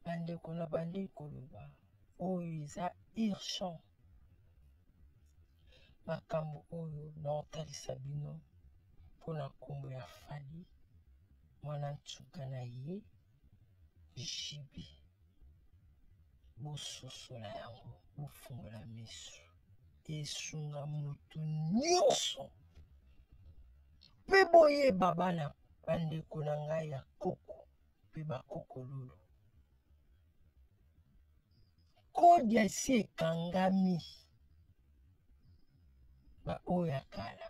bande kona bande koloba oyo eza urgent makambo oyo naotalisa bino mpona nkombo ya Fally mwana ntsuka na ye jibi bososola yango bofungola miso esunga motu nyonso mpe boyeba bana bandeko na ngai ya koko mpe bakokololo kodi esi ekangami baoyo ya kala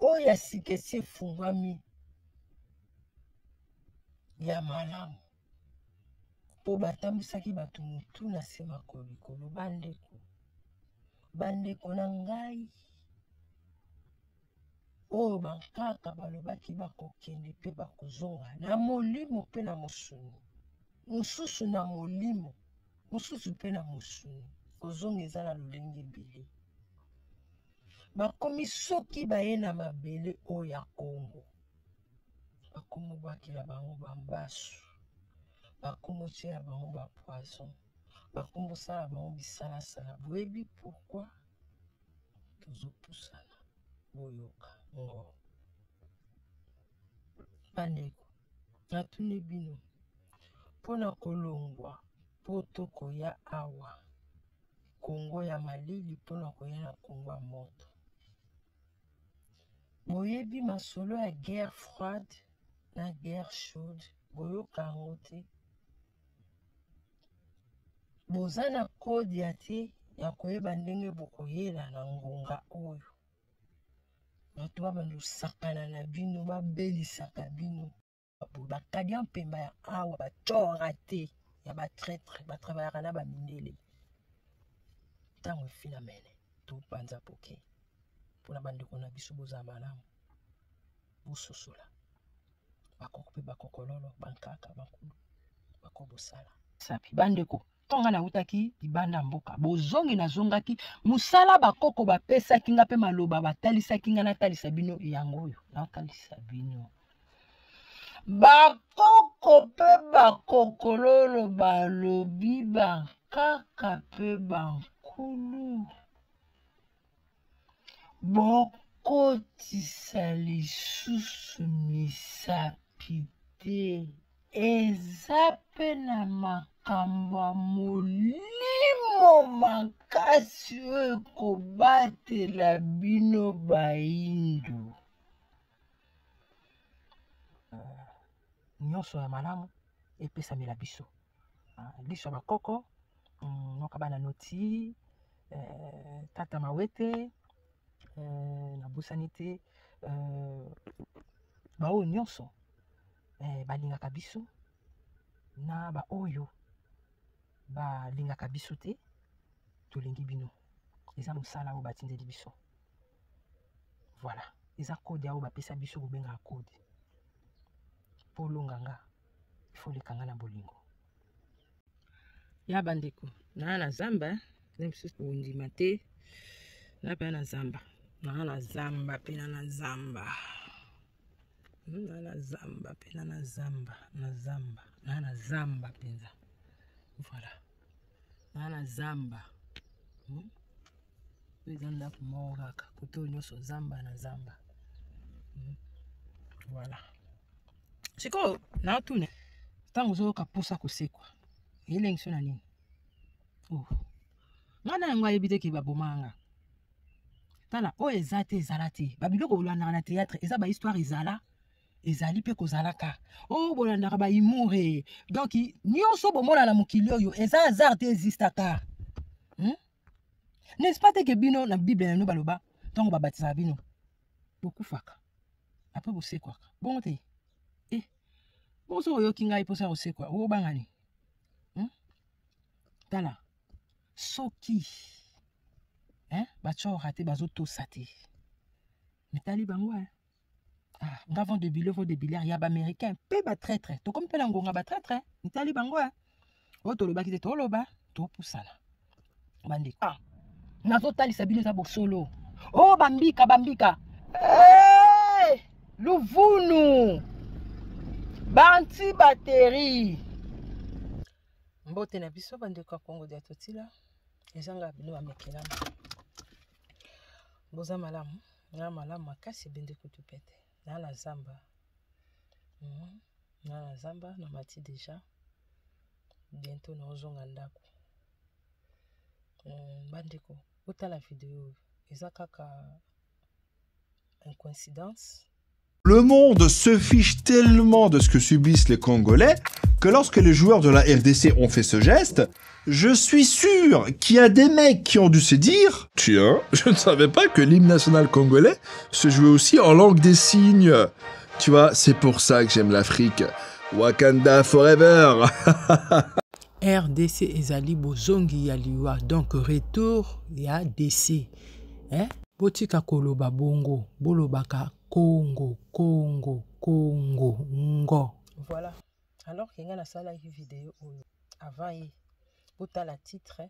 oyo ya sika esi efungwami ya malamu mpo batambwisaki bato motu na se makolikolo bandeko na ngai oyo bankaka balobaki bakokende mpe bakozonga na molimo mpe na mosuni mosusu na molimo mosusu mpe na mosuni kozonga eza na lolenge ebele bakomi soki baye na mabele oyo ya Kongo bakomobwakela bango bambasu bakomotiela bango bapoison bakomosala bango bisalasala boyebi pourkui tozopusana boyoka ngo bandeko natuni bino mpona kolongwa mpo tokoya awa Kongo ya malili mpona koya na Kongo ya moto boyebi masolo ya guerre froide na guerre chaude boyoka yango te boza na kodi ya te ya koyeba ndenge bokoyela na ngonga oyo bato babandosakana na bino babelisaka bino bakadia mpemba ya awa bacora te ya batraitre batrabayaka na bamindele ntango efina mene topanza poke mpona bandeko na biso boza malamu bososola bakoko mpe bakokololo bankaka bakulu bakobosala sapi bandeko tonga nautaki libanda mboka bozongi nazongaki musala bakoko bapesaki nga mpe maloba batalisaki nga natalisa bino yango oyo natalisa bino bakoko mpe bakokololo balobi bankaka mpe bankulu bokotisa lisusu misapi te eza mpe na makambo ya molimo makasi oyo ekobatela bino bayindo nyonso ya malamu epesamela biso liso ya bakoko noka bana noti tata mawete nabosani te baoyo nyonso balingaka biso na baoyo balingaka biso te tolingi bino eza mosala oyo batindeli biso voilà eza kode oyo bapesa biso kobengaka kode mpo olonganga ifo lekanga na bolingo ya bandeko naa na zamba na misusu ondima te na mpe na zamba naa na zamba mpe na zamba na zamba mpe na zamba na zamba mpenza voilà na zamba eza ndako moko kaka kote oyo nyonso zamba na zamba voilà sikoyo naotune ntango ozoyoka posa kosekwa elengiso na nini nga na yango ayebi te ke babomanga tala oyo eza te ezala te babiloko bolandaka na théâtre eza bahistoire ezali mpe kozalaka oyo bolandaka bahumour donc nyonso bomona na mokili oyo eza hasard te existaka n'est-ce pas te ke bino na bible na bino baloba ntango babatisaka bino bokufaka apres bosekwaka bongo te bongo so oyoki ngai mposa kosekwa obangani tala soki bacora te bazotosa te mitali bango nga vent de biliard ya baaméricain mpe batraitre tokomi mpe na ngonga batraitre mitali bango oyo tolobaki te toloba topusana bandeko nazotalisa bino eza bosolo bambika luvunu Banti batterie. Mbote na biso bandeko ya Congo dia totila. Ezanga bino amekela. Boza malamu. Na malamu makasi bendeko tupete. Na la zamba. Na la zamba na mati déjà. Bientôt na ozonga ndako. Bandeko, otala vidéo. Eza kaka une coïncidence. Le monde se fiche tellement de ce que subissent les Congolais que lorsque les joueurs de la RDC ont fait ce geste, je suis sûr qu'il y a des mecs qui ont dû se dire « Tiens, je ne savais pas que l'hymne national congolais se jouait aussi en langue des signes. Tu vois, c'est pour ça que j'aime l'Afrique. Wakanda forever !» RDC ezali bozongi ya liwa, donc retour ya DC. Botika koloba bongo, bolobaka Congo, Congo, Congo, ngo. Voilà. Alors qu'il y a une salle vidéo avant y bota la titre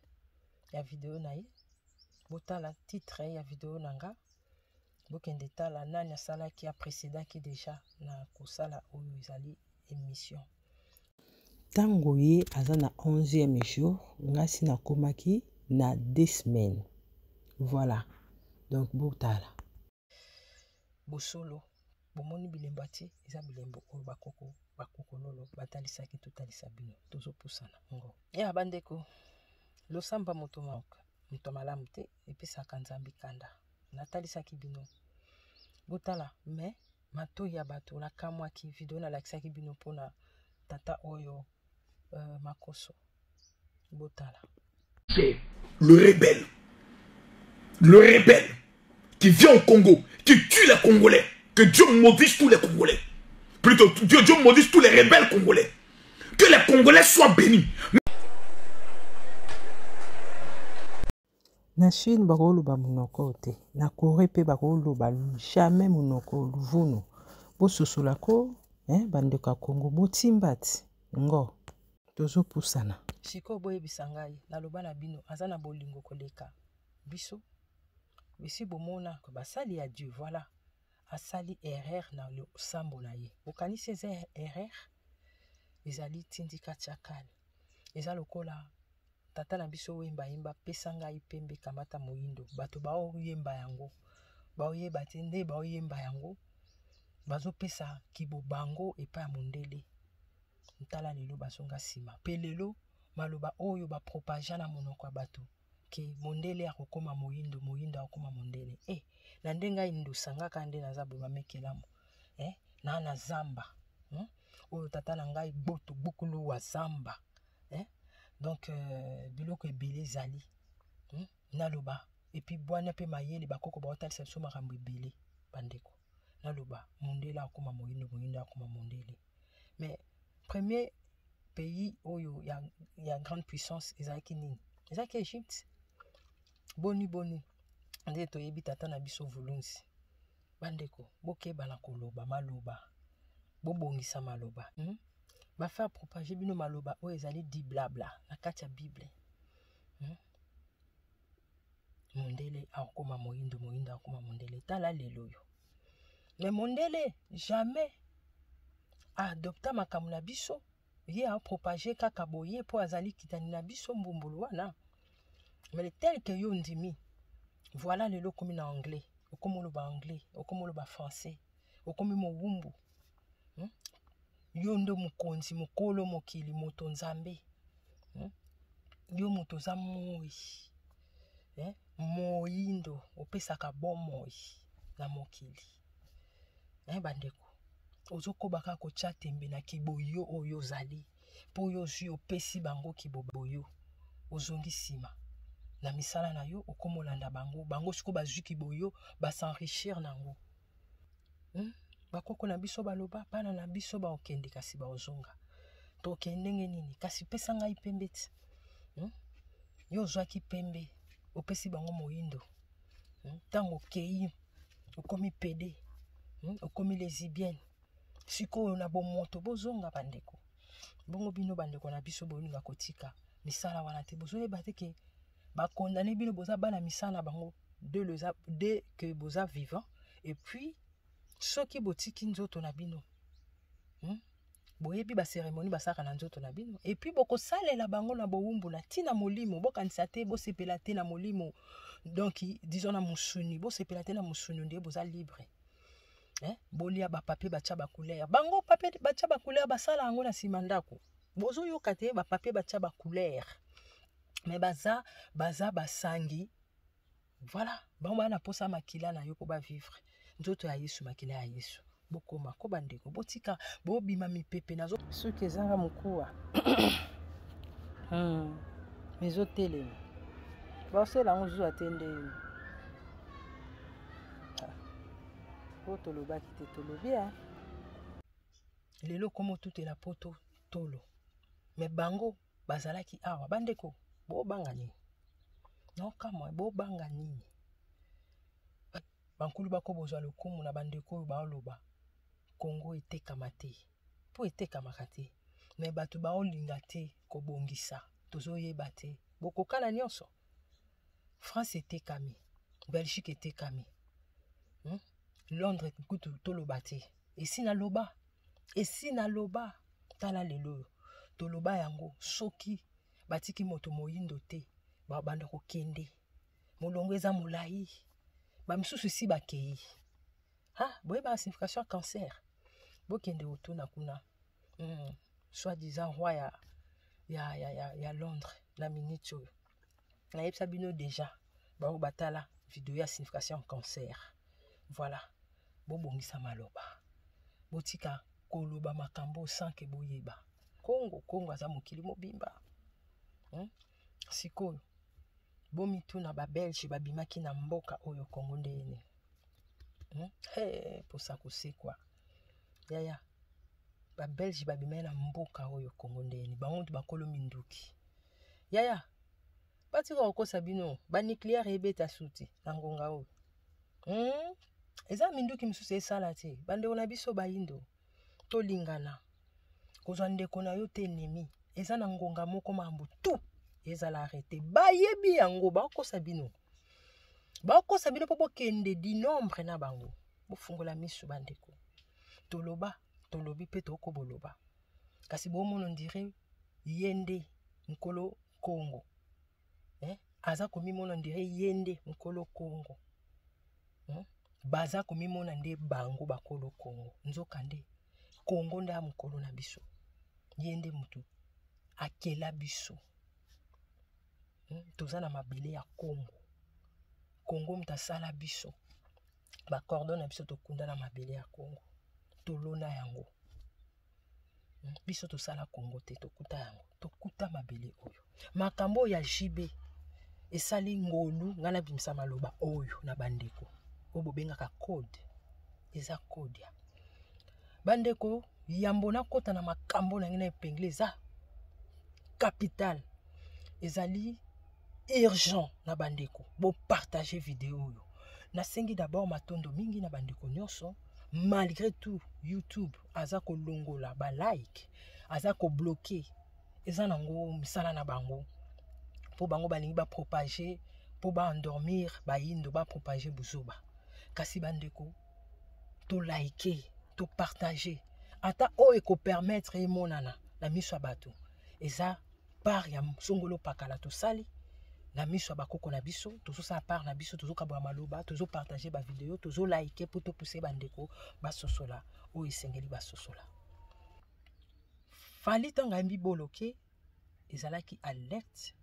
ya vidéo naï, bota la titre ya vidéo nanga, bokende tala nani ya sala qui a précédent qui déjà na kosala oyo ezali émission. Tango ye aza na 11e jour, ngasi na komaki na 2 semaines. Voilà. Donc botala. Bosolo, bomoni bilembo ati, eza bilembo oyo bakoko lolo, batalisaki totalisa bino, tozo pusana ngo. Ya bandeko, losamba moto malamu te, epesaka nzambi kanda. Natalisaki bino. Botala, mais mato ya bato la kamwaki video na lakisaki bino pona tata oyo makoso. Botala. C'est le rebelle qui vient au Congo, qui tue les Congolais, que Dieu maudisse tous les Congolais. Plutôt, Dieu maudisse tous les rebelles congolais. Que les Congolais soient bénis. Na Chine bakoloba monoko te, na Corée pe bakoloba jamais monoko luvunu. Bososolako, bandeko ya Congo botimbati ngo tozo pusana. Siko boyebisa ngai naloba na bino aza na bolingo koleka biso. Bisi bomona ko basali ya Dieu, voilà. Asali erreur na le sambo na ye. Okanisi eza erreur ezali tindika tchakali. Eza lokola tata na biso wemba yemba pesa ngai pembe kamata moyindo. Bato ba oyemba yango. Ba oyeba te nde ba oyemba yango. Bazo pesa kibo bango epa ya mondele. Ntala lelo bazonga sima. Pe lelo maloba oyo ba propager na monoko ya bato. Ke mondele akokoma moyindo, moyindo akokoma mondele. Na ndenga indo sangaka nde naza boba mekelamu. Na zamba. Oyo tata na ngai boto bukulu wa zamba. Donc biloko ebele zali. Naloba epi bwana pe mayele bakoko ba otalisa biso makambo ebele bandeko. Naloba mondele akoma moyindo, moyindo akoma mondele. Mais premier pays oyo ya grande puissance ezalaki nini? Ezalaki Égypte. Boni nde toyebi tata na biso vulunzi. Bandeko bokeba na koloba maloba. Bobongisa maloba. Ba faire propager bino maloba oyo ezali di blabla na kati ya Bible. Mondele akoma moyindo, moyindo akoma mondele. Tala lelo yo. Mais mondele jamais adopta makambo na biso. Ye a propagé kaka boye po azali kitani na biso mbumbulu wana. Mais tel que yo ndimi. Voilà lelo komi na anglais. Okomo lo ba anglais, okomo lo ba français, okomi mo wumbu. Yo ndo mukonzi mukolo mokili moto nzambe. Yo moto za moi. Moyindo opesaka bomoi na mokili. Bandeko. Ozoko baka ko chatembe na kiboyo oyo zali. Po yo zui opesi bango kiboyo. Ozongi sima. Na misala na yo okomolanda bango. Bango siko bazui kiboyo ba s'enrichir nango. Bakoko na biso baloba bana na biso ba okende kasi ba ozonga. To kendenge nini kasi pesa ngai pembe ti. Yo zwaki pembe opesi bango moyindo. Tango kei okomi pede. Okomi lesbienne. Siko na bomoto bozonga bandeko. Bongo bino bandeko na biso bolinga kotika misala wana te bozoyeba te ke ba condamné bino boza bana misala bango de que boza vivant et puis soki botiki nzoto na bino boyebi ba cérémonie basaka na nzoto na bino et puis boko salela bango na bowumbu na tina molimo bokanisa te bosepela te na molimo donc disons na musuni bosepela te na musuni nde boza libre bolia ba papier bacha ba couleur bango papier bacha ba couleur basala yango na sima ndako bozo yoka te ba papier bacha ba couleur mais baza basangi voilà bango bana posa makila na yo po ba vivre nzoto ya Yesu makila ya Yesu bokoma ko bandeko botika bobima mipepe nazo soki ezanga mokuwa mezo telema basela ngozu atende tolobaki te tolobia lelo komo tutela poto tolo me bango bazalaki awa bandeko bobanga nini nokamwa bobanga nini bankulu bakobozwa lokumu na bandeko oyo baoloba Congo etekama te po etekamaka te me bato baolinga te kobongisa tozoyeba te bokokala nyonso France etekami Belgique etekami Londres kutu toloba te esi na loba tala lelo toloba yango soki batiki moto moyindo te babanda kokende molongo eza molai bamisusu si bakei boyeba signification ya cancer bokende otuna kuna soi-disant roi ya Londres na minute oyo nayebisa bino déjà bao batala video ya signification ya cancer voilà bobongisa maloba botika koloba makambo sanke boyeba Congo aza mokili mobimba sikoyo bomituna ba Belge babimaki na mboka oyo Congo ndene posa kosekwa yaya ba Belge babimaki na mboka oyo Congo ndene bango bakolo minduki yaya batika kokosa bino ba nucléaire ebeta suti na ngonga oyo eza minduki misusu esala te bandeko na biso bayindo tolingana kozwa ndeko na yo te ennemi eza na ngonga moko mambo tu ezala arrêté bayebi yango bakosa bino po bokende di nombre na bango bofungola misu bandeko tolobi pe toko boloba kasi bomona ndire yende nkolo Congo aza komimona ndire yende nkolo Congo baza komimona nde bango bakolo Congo nzoka nde Congo nda mukolo na biso yende mutu akela biso toza na mabele ya Congo mutasala biso ba cordon na biso tokunda na mabele ya Congo tolona yango biso tosala Congo te tokuta yango tokuta mabele oyo makambo ya jibe esali ngolu ngana bimisa maloba oyo na bandeko obo bengaka code eza code ya bandeko yambo na kota na makambo na ngina epengle eza capital ezali urgent na bandeko bo partager vidéo oyo nasengi d'abord matondo mingi na bandeko nyonso malgré tout YouTube aza kolongola ba like aza ko bloquer eza nango misala na bango po bango balingi ba propager po ba endormir ba yindo ba propager buzoba kasi bandeko to like to partager ata oyo ko permettre emonana na miso ya bato eza par ya songolo pakala to sali na miso bakoko na biso tozosala part na biso tozokabwa maloba tozopartager ba video tozolike po topuse bandeko basosola oyo esengeli basosola fali tanga mbi boloke ezalaki alerte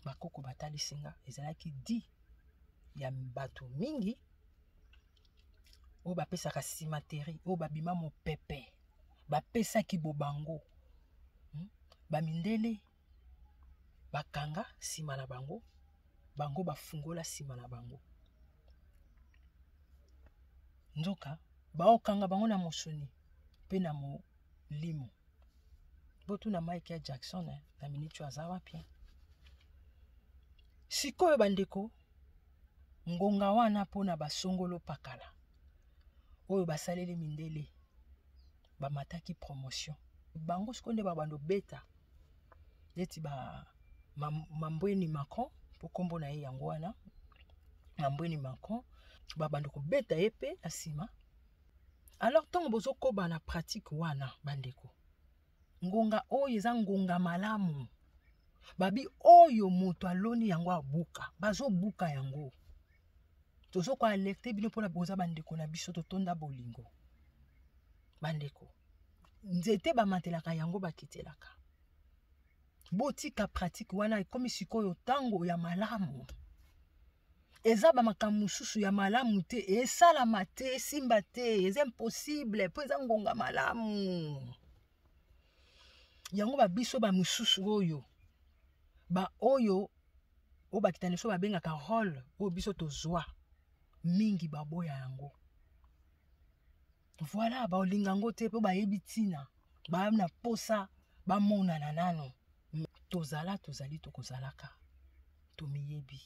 bakoko batali singa ezalaki di ya bato mingi oyo bapesaka simateri oyo babima mopepe bapesaki bobango bamindele bakanga sima na bango bafungola sima na bango nzoka baokanga bango na mosuni pe na molimo botu na Michael Jackson na minute aza wapi sikoyo bandeko ngonga wana pona basongolo pakala oyo basaleli mindele bamataki promotion bango sikonde babando beta neti mambweni Macron po kombo na ye yango wana mambweni Macron babando ko beta epe na sima Alors tant bozo koba na pratique wana bandeko ngonga oyo eza ngonga malamu babi oyo moto aloni yango abuka bazo buka yango tozo ko alerter bino pona boza bandeko na biso totonda bolingo bandeko nzete bamatelaka yango bakitelaka botika pratique wana ekomi sikoyo tango ya malamu eza bamakambo mosusu ya malamu te esalama te esimba te eza impossible po eza ngonga malamu yango babiso bamosusu oyo oyo bakitani so babengaka rôle oyo biso tozwa mingi baboya yango voilà baolinga ngo te po bayebi ntina bana posa bamonana nano tozali tokozalaka tomiyebi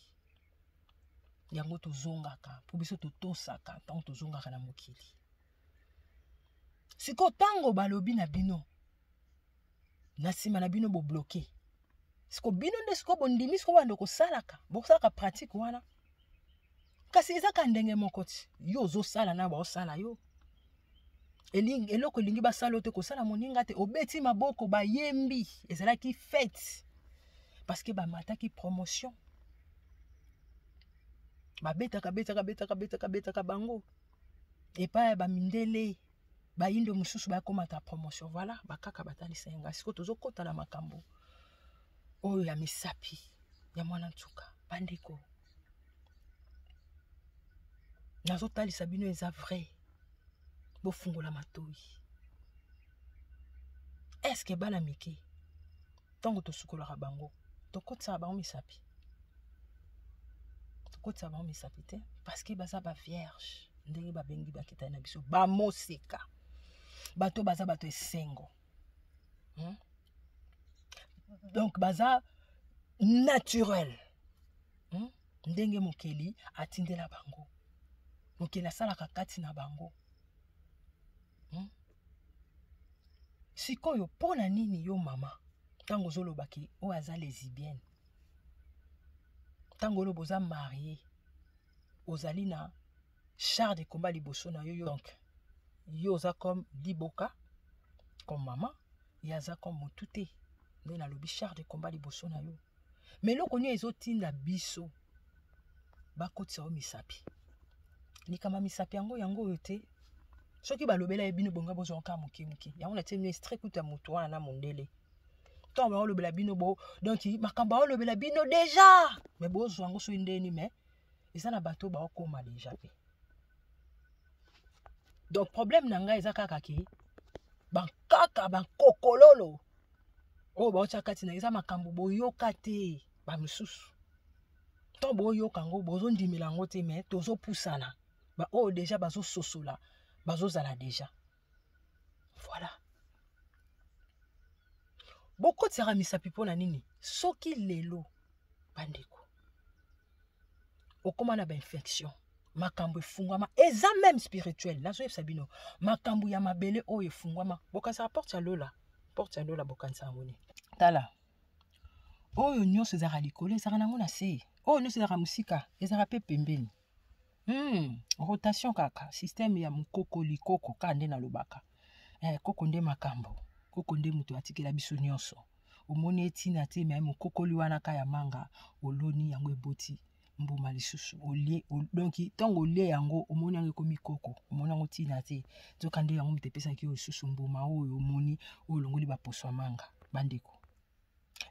yango tozongaka po biso totosaka ntango tozongaka na mokili siko tango balobi na bino na nsima na bino bobloke siko bino nde siko bondimi siko bando kosalaka bosalaka pratique wana kasi ezaka ndenge moko ti yo ozosala na baosala yo eloko elingi basala te kosala moninga te obeti maboko bayembi ezalaki fête parce que bamataki promotion babetaka bango epai bamindele bayindo mosusu bakomata promotion voilà bakaka batalisa yanga siko tozokota na makambo oyo ya misapi ya mwana ntuka bandeko nazotalisa bino eza vrai bofungola matoi eske bana mike ntango tosukolaka bango tokotisaka bango misapi te parce que baza bavierge ndenge babengi bakitani na biso bamosika bato baza bato esengo donc baza naturel ndenge mokeli atindela bango mokeli asalaka kati na bango sikoyo mpona nini yo mama ntango ozolobaki oyo aza lesbienne ntango oloba oza marie ozali na char de combat liboso na yo donc yo oza comme liboka comme mama ye aza comme motu te nde nalobi char de combat liboso na yo me eloko nini ezotinda biso bakotisa yo misapi likama misapi yango oyo te soki balobela ye bino bonga bozwaka moke yango natie bino extrait kuta motu wana na mondele ntango baolobela bino donc makambo baolobela bino déjà me bozwa yango soki ndeni me eza na bato baokoma déjà pe donc problème na ngai eza kaka ke bakaka bakokololo oyo baotya kati na eza makambo boyoka te bamisusu ntango boyoka yango bozondimela yango te me tozopusana oyo déjà bazososola bazozala déjà voilà bokotisaka misapi mpona nini soki lelo bandeko okoma na bainfection makambo efungwama eza même spirituel nazoyebisa bino makambo ya mabele oyo efungwama bokanisaka porte ya lola bokanisaka yango ne tala oyo nyonso ezalaka likolo ezalaka nango na se oyo nyonso ezalaka mosika ezalaka mpe pembeni rotation kaka système ya mokoko likoko kaka nde nalobaka koko nde makambo koko nde moto atikela biso nyonso omoni etina te me mokokoli wana ka ya manga oloni yango eboti mbuma lisusu olie donc ntango olie yango omoni yango ekomi koko omoni yango tina te nzoka nde yango moto epesaki oyo lisusu mbuma oyo omoni oyo olongoli baposo ya manga bandeko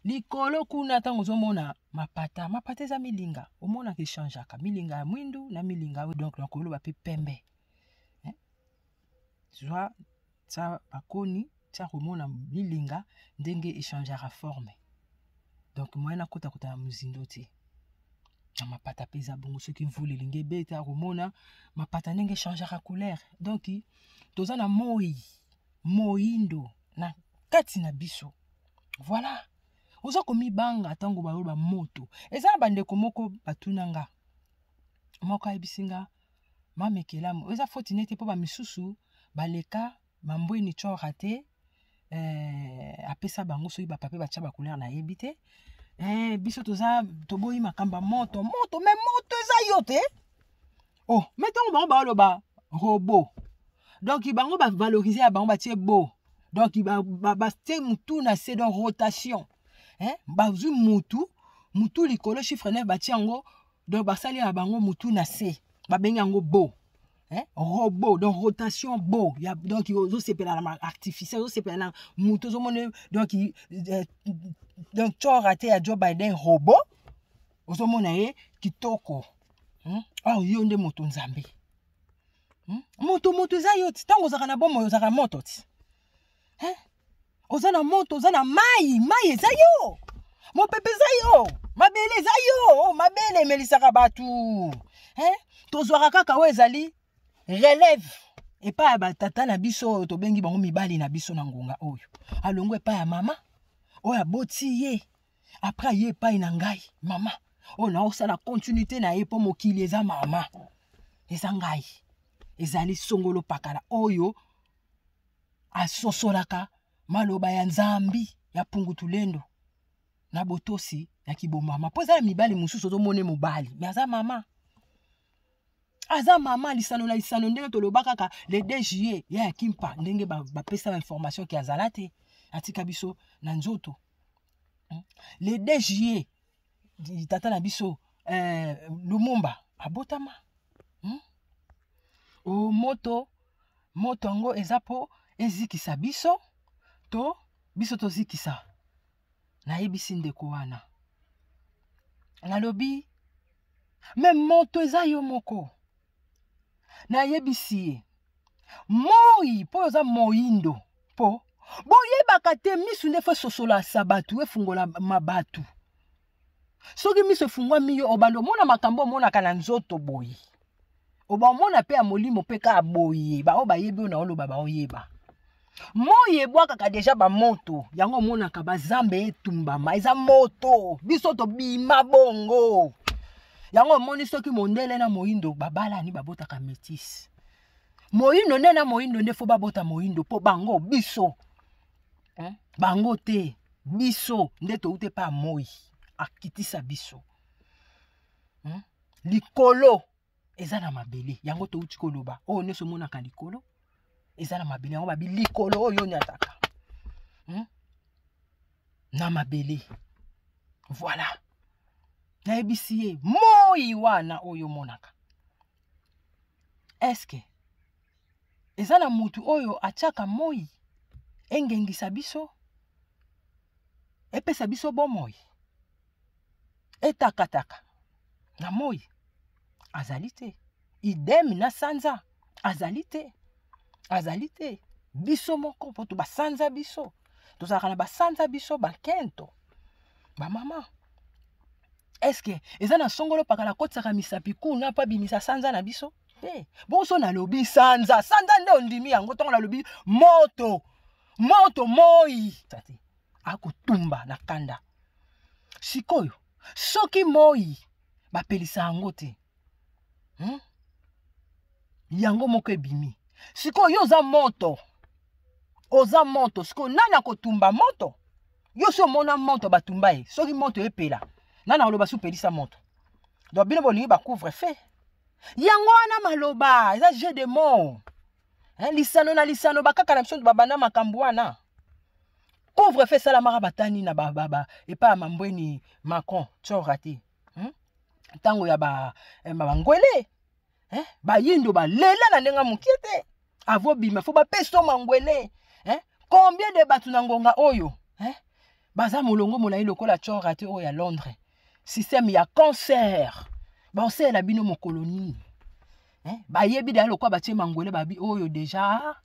likolo kuna ntango ozomona mapata eza milinga omonaka echangeaka milinga ya mwindu na milinga donc nakoloba mpe pembe zwa tia bakoni tia komona milinga ndenge echangeaka forme donc moyen nakota na mozindo te na mapata mpe eza bongo soki mvula elingi ebeta komona mapata ndenge echangeaka couleur donc toza na moyindo na kati na biso voilà oza komibanga ntango baloba moto eza na bandeko moko batunanga moko ayebisinga mamekelamu eza foti nete mpo bamisusu baleka bambweni tshora te apesa bango soki bapape batya bacouleur nayebi te biso toboyi makambo moto me moto eza yo te me ntango bango baloba robot Donc bango ba valoriser à bango ba tie beau. Donc ba tie mutu na c'est dans rotation. Hein? Ba zu mutu likolo chiffre 9 ba tie ngo donc ba sali à bango mutu na c'est. Ba bengi ngo beau. Hein? Robot, donc rotation beau. Donc il y a c'est la artificiel, c'est la mutu zo mone donc donc tu as raté à Joe Biden robot. Ozo mona kitoko. Ah yo nde moto nzambe. Moto za yo ti tango zaka na bomo yo zaka moto ti. Hein? Ozana moto ozana mai za yo. Mo pepe za yo. Mabele za yo. Mabele melisaka batu. Hein? Tozwaka kaka we ezali relève. Et pas ba tata na biso to bengi bango mibali na biso na ngonga oyo. Alongo epa ya mama. Oyo aboti ye. Après ye epa ina ngai mama. Oh na osala continuité na ye po mokili eza mama. Eza ngai. Ezali songolo pakala oyo asosolaka maloba ya nzambi ya pungutulendo na botosi ya kibomama. Po eza mibali mususu ozomone mobali. Mais aza mama. Aza mama lisano na lisano ndenge tolobaka ka le 2 juillet ya kimpa ndenge ba pesa information ki azalate atika biso na nzoto. Le 2 juillet tata na biso Lumumba abotama. O moto ngo ezapo ezikisa biso to biso to zikisa na yebisi ndeko wana nalobi même moto eza yo moko na yebisi moi po za moindo po boyebaka te misu ndefe sosola sabatu efungola mabatu soki miso fungwa miyo obando mona makambo mona kana nzoto boyi oba mona pe amolimo pe ka boyi ba o bayebi na olo baba oyeba moye bwaka ka deja ba moto yango mona ka bazambe etumba maiza moto biso to bima bongo yango moni soki mondele na moindo babala ni babota ka métis moindo nena moindo ndefo babota moindo po bango biso bango te biso ndeto ute pa moi akitisa biso likolo eza na mabele yango to uti koloba o neso mona ka likolo eza na mabele yango babi likolo oyo nyataka na mabele voilà na ebisiye moi wana oyo monaka eske eza na mutu oyo achaka moi engengisa biso epesa biso bomoi etakataka na moi azalite idem na sanza azalite biso moko poto basanza biso tozalaka na basanza biso bakento bamama eske eza na songolo pakala kotisaka misapi kuna pa bimisa sanza na biso te bonso nalobi sanza nde ondimi yango ntongo nalobi moto moi tati akotumba na kanda sikoyo soki moi bapelisa yango te yango moko ebimi sikoyo oza moto sikoyo nani akotumba moto yo so mona moto batumba ye soki moto epela nani aloba si opelisa moto donc bino bolingi bacouvre fait yango wana maloba eza jeu de mots lisano na lisano bakaka na biso babanda makambo wana couvre fait salamaka batani na epa ya mambweni Macron tsora te ntango ya bangwele bayindo balela na ndenga mokie te avobima fo bapeso mangwele combien de batu na ngonga oyo baza molongo molai lokola tsora te oyo ya Londres système ya cancer baosela bino mokoloni bayebi da lokwa batie mangwele babi oyo deja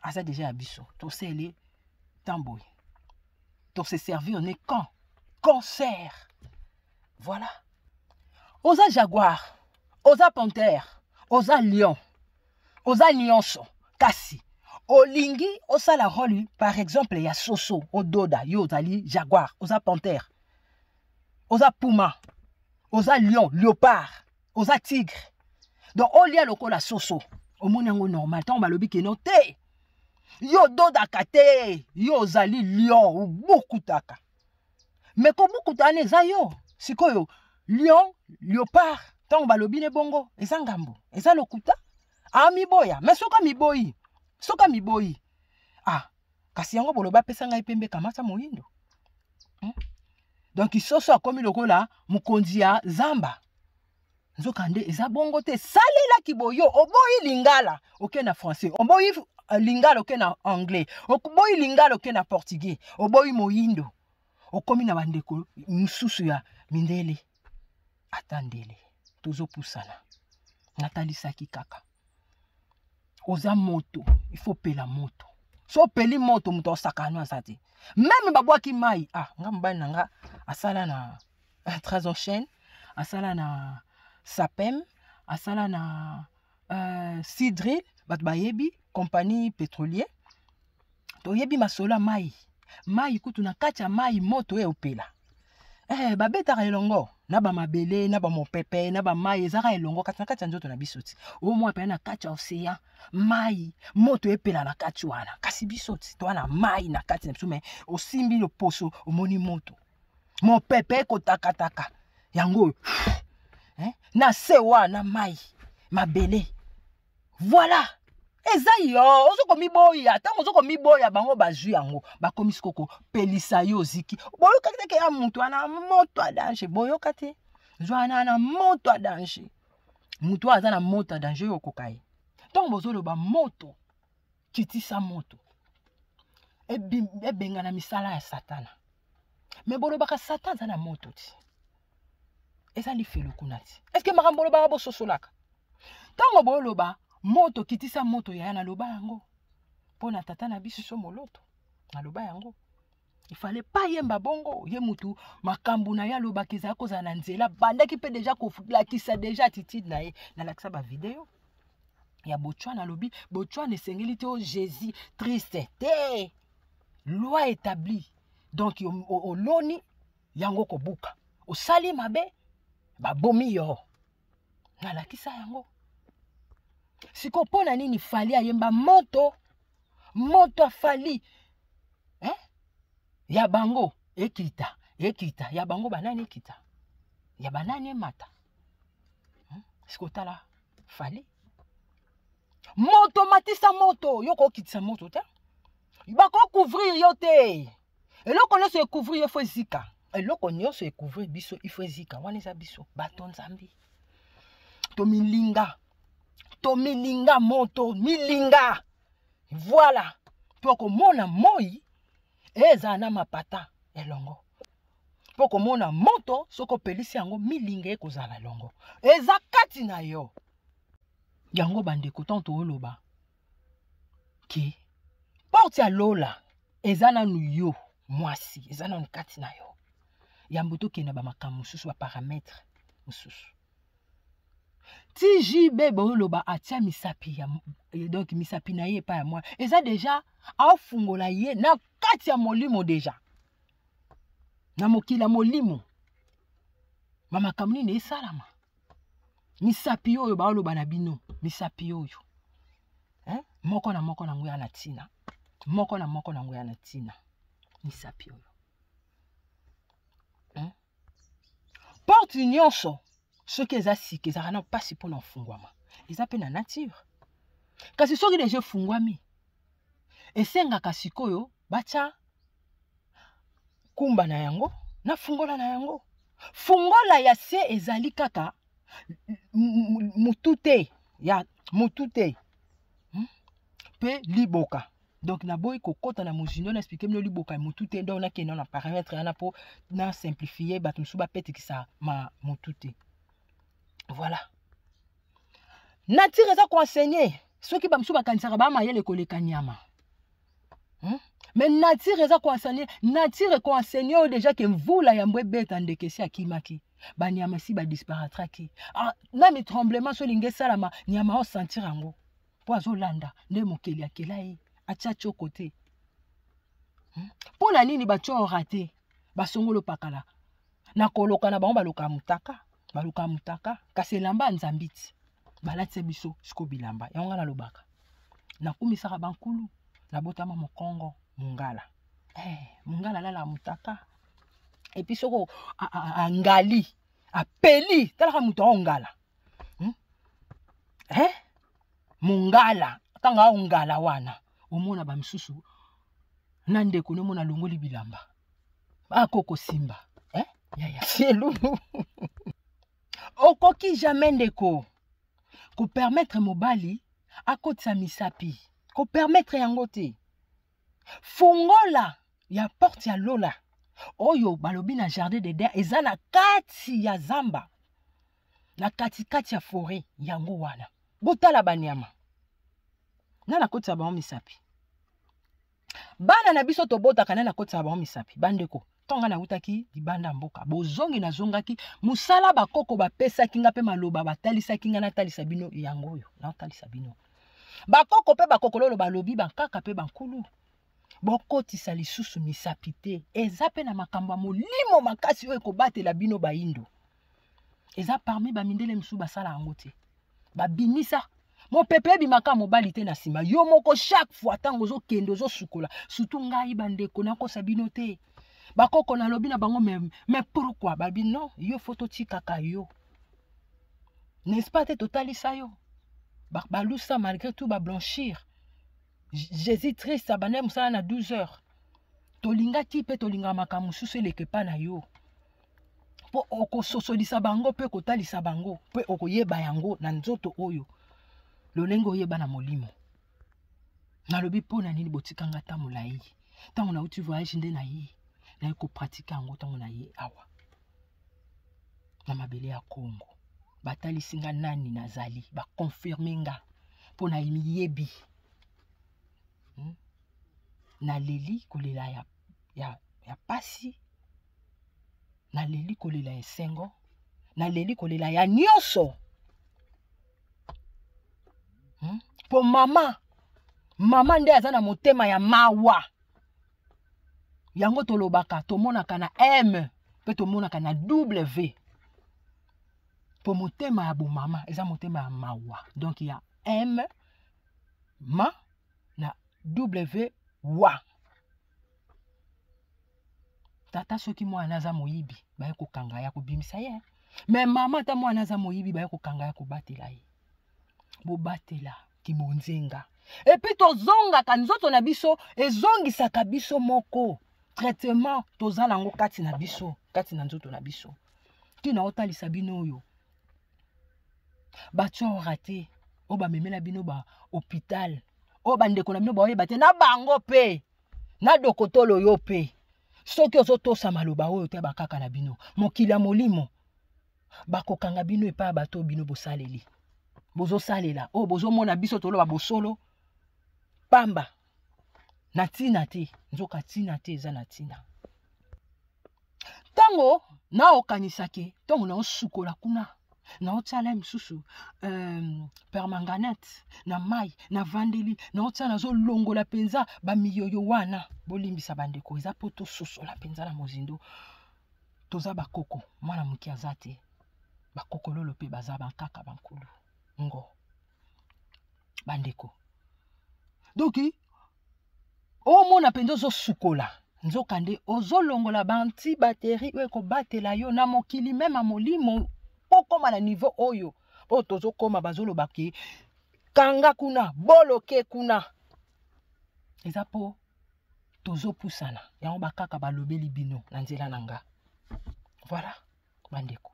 aza deja ya biso tosele tamboy to se servir on est cancer voilà oza jaguar oza panthère oza lion oza nyonso kasi olingi osala rôle par exemple ya soso ododa yo ozali jaguar oza panthère oza puma oza lion léopard oza tigre donc olia lokola soso omoni yango normal tant balobi keno te yo dodaka te yo ozali lion obukutaka mais kobukutana eza yo sikoyo lion léopard tant balobi ne bongo eza ngambo eza lokuta miboya mais soka miboyi kasi yango boloba pesa ngai pembe kamata moyindo donc isoso akomi lokola mukonzi ya zamba nzokande eza bongo te salela kiboyo oboyi lingala oke na français oboyi lingala oke na anglais oboyi lingala oke na portugais oboyi moyindo okomi na bandeko mususu ya mindele atandele tozopusana natalisaki kaka oza moto il faut pela moto so peli moto muto osakano asati même babwaki mai nga mbani nanga asala na Transocean asala na Sapem asala na Sidril bat bayebi compagnie pétrolier toyebi masola mai kutu na kacha mai moto e opela babetaka elongo na ba mabele na ba mopepe na ba mai ezaka elongo kati na kati nzoto na bisoti o mwa pe na kati océan mai moto epela na kati wana kasi bisoti to na mai na kati na sume osimbi le poso omoni moto mopepe ko takataka yango na sewa na mai mabele voilà eza yo ozoko miboya tango ozoko miboya bango bazwi yango bakomi sikoko pelisa yo ziki boyoka te ya mutu ana moto a danger boyoka te zwana na moto a danger mutu aza na moto a danger yo kokai tango bozoloba moto kitisa moto ebenga na misala ya satana me bolobaka satan aza na moto ti eza lifelo kuna ti est-ce que makambo lobaka bososolaka tango boloba moto kitisa moto ya na loba yango pona tata na biso so moloto na loba yango il fallait pas yemba bongo ye mutu makambu na ya loba kiza koza na nzela bandaki pe déjà kofulakisa déjà attitude na ye na lakisa ba vidéo ya Botswana lobi Botswana esengeli te o Jésus triste te loi établie donc oloni yango kobuka osali mabe babomi yo na lakisa yango siko pona nini fali ayemba moto afali ya bango ekita ya bango banani ekita ya banani emata siko tala fali moto matisa moto yoko okitisa moto te bako couvrir yo te eloko nyonso ekouvrir yo fo ezika eloko nyonso ekouvrir biso ifo ezika wana eza biso bato nzambi tomilinga moto milinga voilà poko mona moi eza na mapata elongo poko mona moto soko pelisi yango milinga ekozala elongo eza kati na yo yango bandeko tanto oloba ki porte ya lola eza nanu yo mwasi eza nanu kati na yo yambo tokenda bamakambo mosusu baparametre mosusu ti jibe boloba atia misapi ya donc misapi na ye pa ya mwa eza deja afungola ye na kati ya molimo deja na mokila molimo mamakambo nini esalama misapi oyo baloba na bino misapi oyo moko na moko na nguya na tina moko na moko na nguya na tina misapi oyo porte nyonso soki eza sika ezaka na mpasi mpona ofungwama eza mpe na nature kasi soki deja efungwami esengaka sikoyo batya kumba na yango na fungola na yango fungola ya se ezali kaka mutu te ya mutu te mpe liboka donc naboyi kokota na mozindo na expliquer mino liboka mutu te donc nakenda na paramètre yana po na simplifier bato mosusu bapetikisa mutu te voilà nature eza koenseigner soki bamosusu bakanisaka bamayele koleka nyama mais nature eza koenseigner nature ekoenseigner oyo deja ke mvula yango ebeta ndeke esi akimaki banyama esi badisparatraki na mitremblement so elingi esalama nyama osentir yango mpo azolanda nde mokeli akela ye atia tioko te mpo na nini batiora te basongolo pakala na koloka na bango baluka mutaka kasi elamba nzambi ti balatisa biso siko bilamba yango na lobaka nakumisaka bankulu nabotama mokongo mungala mungala lala mutaka epi soko angali apeli talaka mutu aongala mungala tanga ungala wana omona ba misusu nande kono mona longoli bilamba akoko simba yaya cielo okoki jamais ndeko ko permettre mobali akotisa misapi ko permettre yango te fungola ya porte ya lola oyo balobi na jardin d'Eden eza na kati ya zamba na kati ya forêt yango wana botala banyama nana kotisa bango misapi bana na biso tobotaka nana kotisa bango misapi bandeko tonga na utaki libanda mboka bozongi na zongaki musala bakoko bapesaki nga pe maloba batalisaki nga natalisa bino yango oyo natalisa bino bakoko pe bakoko lolo balobi bankaka pe bankulu bokotisa lisusu misapi te eza pe na makambo molimo makasi oyo ekobatela bino baindo eza parmi bamindele misusu basala yango te babimisa mopepe ebimaka mobali te na nsima yo moko chaque fois ntango ozokende ozosukola surtout ngai bandeko nakosa bino te bakoko nalobi na bango mais pourquoi babi non yo foto tikaka yo n'est-ce pas te totalisa yo balusa malgré tout bablanchir Jésus triste abane musala na 12 heures tolingaki pe tolinga makambo mosusu eleke pa na yo po okososolisa bango pe kotalisa bango pe okoyeba yango na nzoto oyo lolenge oyeba na molimo nalobi mpo na nini botikanga ta molai ntango nauti voyage nde na ye naye kopratika yango ntango na ye awa na mabele ya Kongo batalisi nga nani nazali bakonfirme nga mpo na miyebi naleli kolela ya pasi naleli kolela esengo naleli kolela ya nyonso po mama nde aza na motema ya mawa yango tolobaka tomonaka na M pe tomonaka na W po motema ya bomama eza motema ya mawa donc ya M ma na W wa tata soki mwana aza moyibi baye kokanga ya kobimisa ye mais mama ta mwana aza moyibi baye kokanga ya kobatela ye bobatela kimonzenga epi tozongaka nzoto na biso ezongisaka biso moko traitement tozala ngo kati na biso kati na nzoto na biso tina otalisa bino oyo batio raté o bamemela bino ba hôpital o bandeko na bino baoyeba te na bango pe na dokotolo yo pe soki ozotosa maloba oyo te bakaka na bino mokili ya molimo bakokanga bino epa bato bino bosaleli bozosalela o bozomona biso toloba bosolo pamba na tina te nzoka tina te eza na tina tango na okanisake tango na osukola kuna na otsala misusu permanganate na mai na vandeli na otsala zolongola penza bamiyoyo wana bolimbisa bandeko eza po tososola penza na mozindo toza bakoko mwana moki aza te bakoko lolo pe baza bankaka bankulu ngo bandeko doki omona penza ozosukola nzoka nde ozolongola banti bateri oyo ekobatela yo na mokili mema molimo okoma na niveau oyo oyo tozokoma bazolobaki kanga kuna boloke kuna eza po tozopusana yango bakaka balobeli bino na nzela na nga voilà bandeko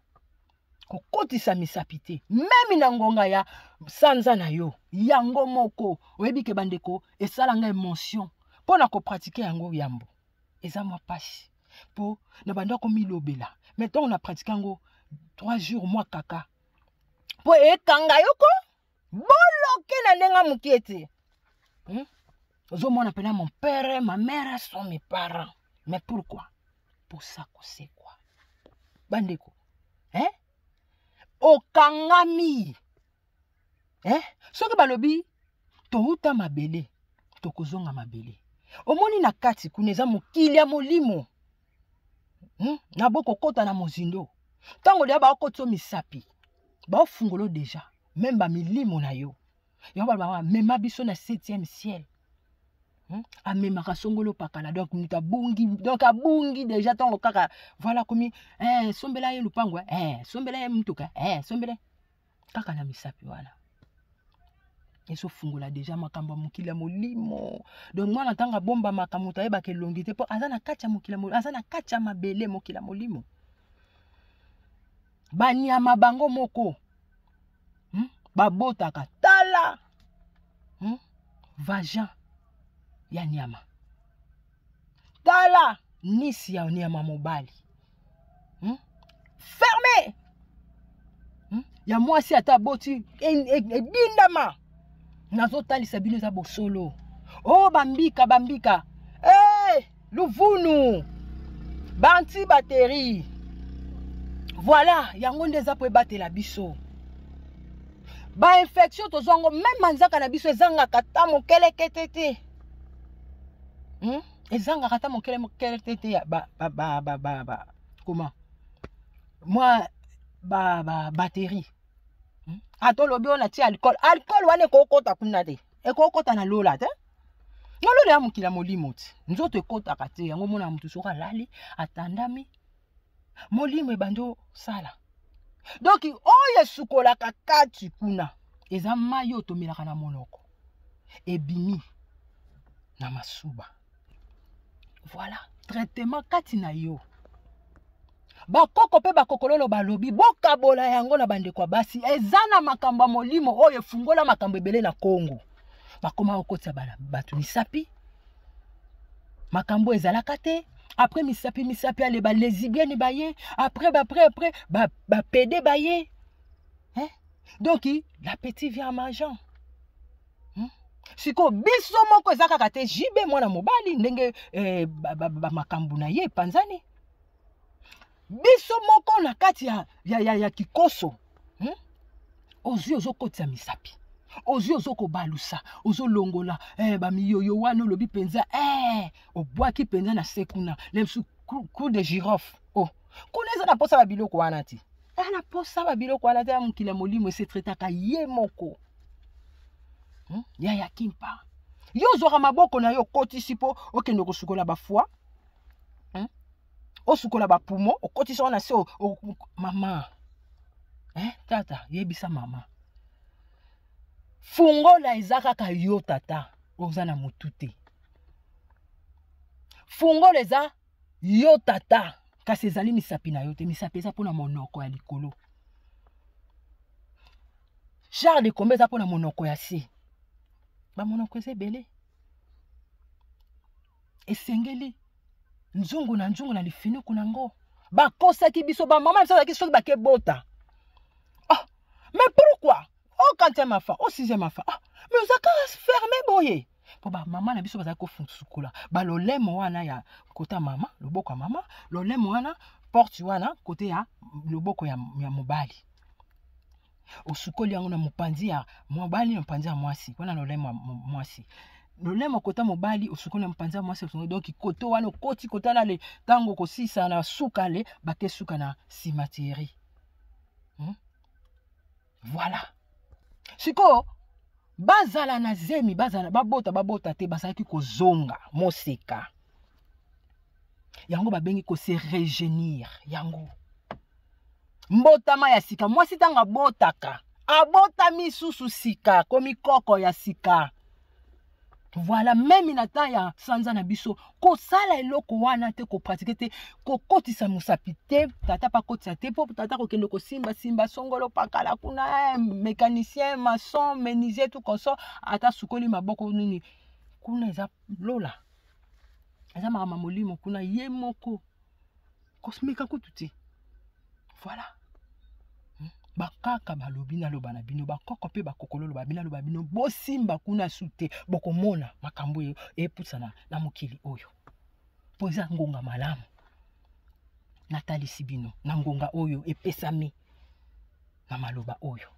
kokotisa misapi te memi na ngonga ya sanza na yo yango moko oyebi ke bandeko esala nga émotion mpo na kopratike yango yambo eza mwa pasi mpo na bandako milobela mais ntango na pratike yango 3 jours mwa kaka po ekanga yoko boloke na ndenga mokie te ozomona pena mon père ma mère sont mes parents mais pourquoi pour ça c'est quoi bandeko okangami soki balobi touta mabele tokozonga mabele omoni na kati kuna eza mokili ya molimo na bokokota na mozindo tango lia baokotisa misapi baofungolo deja même bamilimo na yo yango balobaka mema biso na 7e ciel amemaka songolo pakala donc mutu abungi donc abungi deja ntango kaka voilà komi sombela ye lupango sombela ye mutuka sombela kaka na misapi wana ezofungola deja makambo ya mokili ya molimo. Donc mwana ntango abomba makambo ayebaka elongi te mpo aza na kati ya mokili ya molimo, aza na kati ya mabele mokili ya molimo. Banyama bango moko babotaka tala vagin ya nyama, tala nisi ya nyama mobali fermé ya mwasi ata boti ebindama. Nazotalisa bino eza bosolo. Oh bambika bambika, luvunu banti bateri. Voilà, yango nde eza po ebatela biso. Ba infection tozongo même manzaka na biso ezangaka ta mokelekete te. Ezangaka ta mokelekete te ya comment? Moi batterie. Ato lobi on a ti alcool. Alcool wane kokota kuna te. Ekokota na lola te. Ngolo ya mukila molimo ti. Nzoto ekota kate yango mona mutu soka lali atandami. Molimo ebando sala. Donc oye sukola kakati kuna. Eza mayo tomelaka na monoko. Ebimi na masuba. Voilà, traitement kati na yo. Bakoko pe bakokololo balobi bokabola yango na bande kwa basi ezana makambo molimo oyo fungola makambo ebele na Congo. Bakoma okotsa bana batu misapi. Makambo ezalaka te. Après misapi ale ba lesbienne baye, après ba pédé baye. Donc l'appétit vient en mangeant. Siko biso moko ezaka kate jibe mwana mobali ndenge makambo na ye panzani. Biso moko na kati ya kikoso. Ozu ozokotsa misapi. Ozu ozoko balusa, ozo longola ba miyoyo wana lobi penza obwaki penza na sekuna, lemsu coup de girofle. Oh, kuna eza na posa ba biloko wana ti. Na posa ba biloko wana te mukila molimo se traitaka ye moko. Ya kimpa. Yo zora maboko na yo kotisi po okende kosukola ba foie. Osukola ba poumon, okotisi wana se mama. Tata, yebisa mama. Fungola ezaka ka yo tata, oza na mutute. Fungola eza yo tata, kasi ezali misapi na yo te, misapi eza pona monoko ya likolo. Charles de Combe eza pona monoko ya se. Ba monoko eza ebele. Esengeli nzungu na lifinu kunango. Bakosaki biso ba mama biso ki soki bakebota. Mais pourquoi? Oh, quand tu ma fa, oh, si ma fa. Mais vous avez fermé, boye. Pour ba maman na biso bazali ko funsukola. Ba lo lemo wana ya kota mama, loboko ya mama, lo lemo wana porte wana kote ya loboko ya mobali. Osukoli yango na mopanzi ya mobali na mopanzi ya mwasi. Wana lo lemo mwasi. Lo lemo kota mobali osukoli na mopanzi ya mwasi. Donc koto wana koti kota na le tango kosisa na suka le bake suka na cimetière. Voilà. Siko bazala na zemi bazala babota te bazalaki kozonga moseka. Yango babengi ko se régénir yango. Mbotama ya sika mwasi tanga botaka. Abota misusu sika komi koko ya sika. Voilà, même inata ya sanza na biso ko sala eloko wana te ko pratique te ko kotisa musapi te tata pa kotisa te po tata ko kende ko simba songolo pakala kuna mécanicien maçon menuisier tout comme ça ata sukoli maboko nini kuna eza lola eza mama molimo kuna ye moko kosmika kututi. Voilà. Bakaka balobi na loba na bino bakoko pe bakokololo babina loba bino bosimba kuna sute bokomona makambo epusana na mokili oyo poza ngonga malamu natalisi bino na ngonga oyo epesami na maloba oyo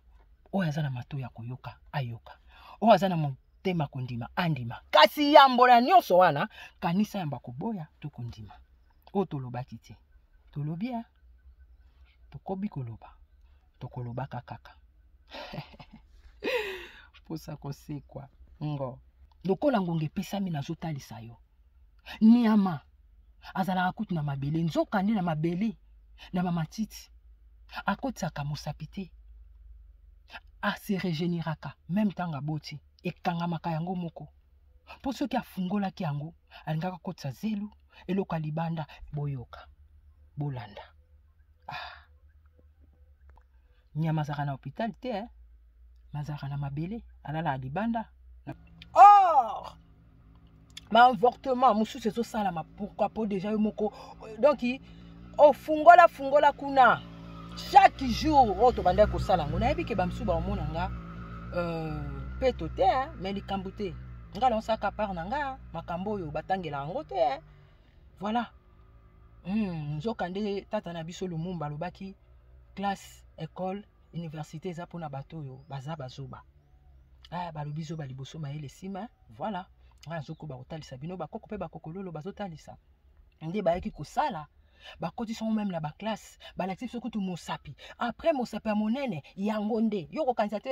aza na mato ya koyoka ayoka oyo aza na motema kondima andima kasi yambola nyonso wana kanisa yamba koboya to kondima oyo tolobaki te tolobia tokobi koloba tokoloba kaka posa kosekwa ngo lokola ngonga epesami nazotalisa yo niama azalaka kutu na mabele nzoka nde na mabele na bamatiti akotisaka mosapi te se régénéraka même tanga boti ekangamaka yango moko po soki afungolaki yango alingaka kotisa zelu eloko libanda boyoka bolanda nyama zaka na hôpital te mazaka na mabele alala libanda ma avortement mususu ezosalama pourquoi po déjà yo moko donc fungola kuna chaque jour to banda kosala ngo nayebi ke bamsu ba omona nga peto te mais likambo te nga na osaka par na nga makambo oyo batangela yango te voilà nzokande tata na biso Lumumba lobaki classe école université eza pona bato oyo baza bazoba balobi zoba liboso mayele sima voilà nga nzokoba kotalisa bino bakoko pe bakokololo bazotalisa nde bayaki kosala bakoti songo même na ba classe balakisi biso kutu mosapi après mosapi ya monene yango nde yo kokanisa te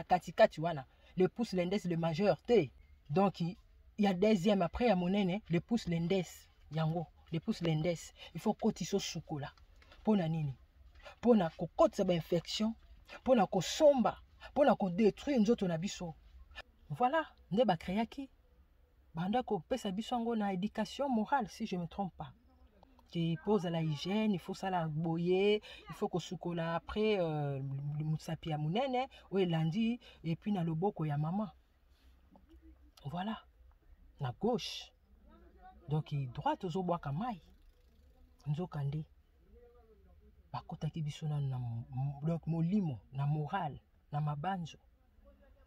katikati wana le pouce l'index le majeur te donc il y a deuxième après ya monene le pouce l'index yango le pouce l'index il faut kotiso sukola pona nini pona kokotisa ba infection pona kosomba pona ko détruire nzoto na biso voilà nde ba créaki banda ko pesa biso ngo na éducation morale si je me trompe pas qui pose à la hygiène il faut ça la boyer il faut kosukola après musapi ya munene ou elandi et puis na loboko ya maman voilà na gauche donc droite ozobwaka mai nzokande bakotaki biso na donc molimo na morale na mabanjo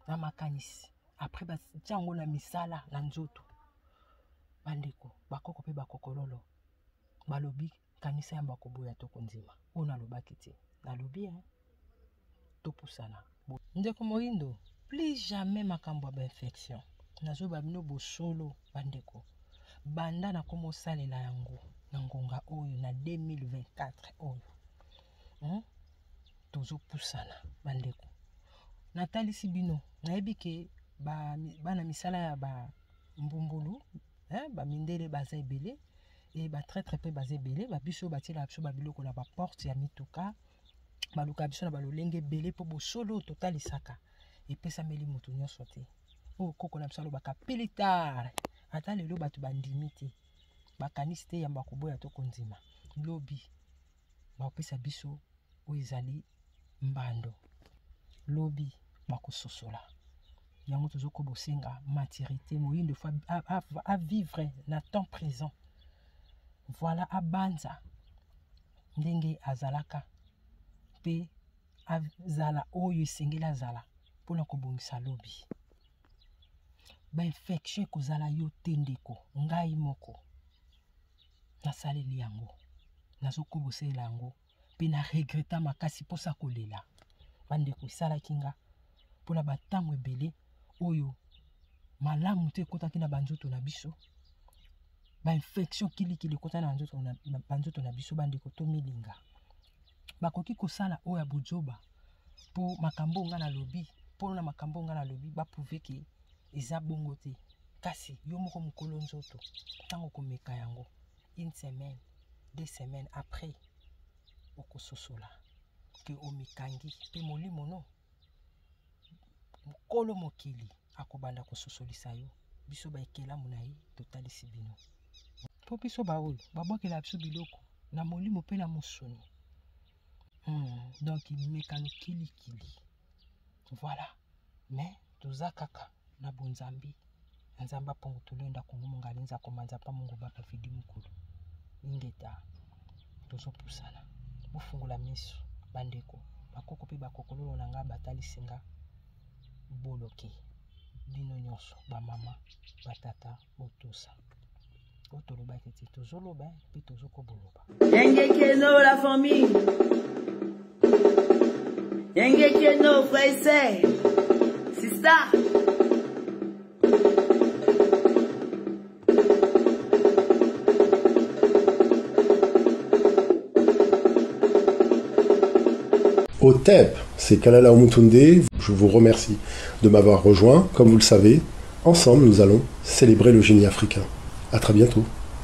na makanisi après batiango na misala na nzoto bandeko bakoko pe bakokololo balobi kanisa ya bakoboya toko nzima ona lobaki te nalobi topusana ndeko moindo plus jamais makambo ya infection nazoba bino bosolo bandeko banda na komo salela yango na ngonga oyo na 2024 oyo tozopusana bandeko natalisi bino nayebi ke bana misala ya ba mbumbulu ba mindele baza ebele et ba très peu baza ebele ba biso batila biso ba biloko na ba porte ya mituka baluka biso na balolenge ebele po bosolo totalisaka epesa meli mutu nyonso te koko na biso alobaka pilitar ata lelo bato bandimi te bakanisi te yamba koboya toko nzima lobi baopesa biso oyo ezali mbando lobi bakososola yango tozokobosenga maturité moyindo fois à vivre na temps présent voilà abanza ndenge azalaka pe azala oyo esengeli azala mpona kobongisa lobi bainfection ekozala yo te ndeko ngai moko nasaleli yango nazokobosela yango mpe na regreta makasi mposa kolela bandeko esalaki nga mpona batango ebele oyo malamu te ekotaki na banzoto na biso bainfection kilikili ekota na banzoto na biso bandeko tomilinga bakoki kosala oyo ya bojoba mpo makambo nga na lobi mpona makambo nga na lobi baprouve ke eza bongo te kasi yo moko mokolo nzoto ntango komeka yango une semaine 2 semaines après okososola ke omikangi mpe molimo no mokolo mokili akobanda kososolisa yo biso baekelamu na ye totalisi bino mpo biso baoyo babwakela biso biloko na molimo mpe na mosuni donc mekano kilikili voilà mais toza kaka na bonzambi nzamba pongo tolenda kongo mongali nza komanza pa mongo bapa vidi mukulu ingeta tozopusana bofungula miso bandeko bakoko pe bakokololo na nga batalisinga boloke bino nyonso bamama batata botosa otolobaki te tozoloba mpe tozokoboloba Yengekeno la famille Yengekeno frère et sœur sister Au TEP, c'est Kalala Omutunde. Je vous remercie de m'avoir rejoint. Comme vous le savez, ensemble, nous allons célébrer le génie africain. À très bientôt.